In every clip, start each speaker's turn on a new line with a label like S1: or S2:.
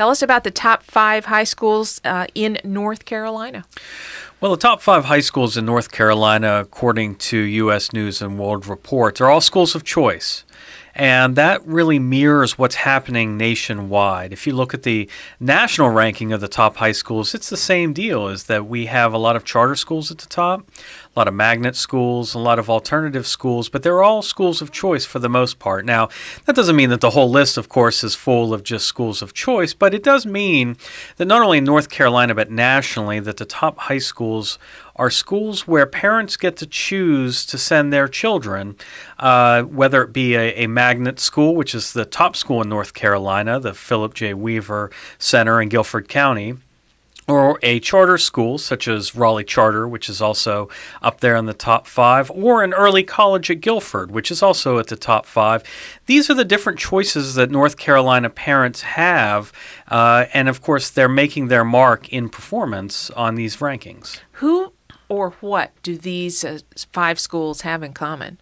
S1: Tell us about the top 5 high schools in North Carolina.
S2: Well, the top 5 high schools in North Carolina, according to U.S. News and World Report, are all schools of choice. And that really mirrors what's happening nationwide. If you look at the national ranking of the top high schools, it's the same deal, is that we have a lot of charter schools at the top, a lot of magnet schools, a lot of alternative schools, but they're all schools of choice for the most part. Now, that doesn't mean that the whole list, of course, is full of just schools of choice, but it does mean that not only in North Carolina, but nationally, that the top high schools are schools where parents get to choose to send their children, whether it be a magnet school, which is the top school in North Carolina, the Philip J. Weaver Center in Guilford County, or a charter school such as Raleigh Charter, which is also up there in the top 5, or an early college at Guilford, which is also at the top 5. These are the different choices that North Carolina parents have, and of course they're making their mark in performance on these rankings.
S1: Who or what do these 5 schools have in common?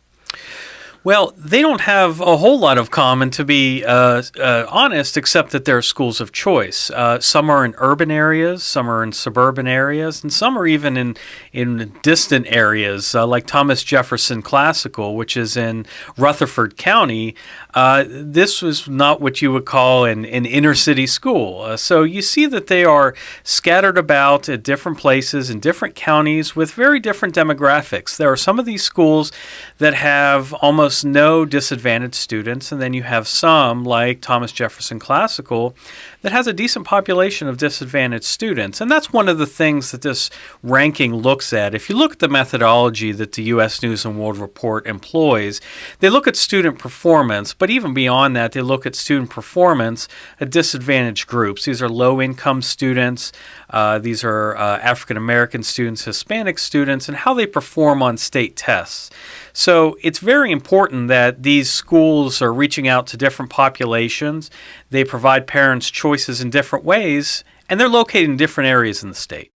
S2: Well, they don't have a whole lot of common, to be honest, except that they're schools of choice. Some are in urban areas, some are in suburban areas, and some are even in distant areas, like Thomas Jefferson Classical, which is in Rutherford County. This was not what you would call an inner city school. So you see that they are scattered about at different places in different counties with very different demographics. There are some of these schools that have almost no disadvantaged students, and then you have some, like Thomas Jefferson Classical, that has a decent population of disadvantaged students. And that's one of the things that this ranking looks at. If you look at the methodology that the U.S. News and World Report employs, they look at student performance, but even beyond that, they look at student performance at disadvantaged groups. These are low-income students, these are African-American students, Hispanic students, and how they perform on state tests. So it's very important that these schools are reaching out to different populations. They provide parents choices in different ways, and they're located in different areas in the state.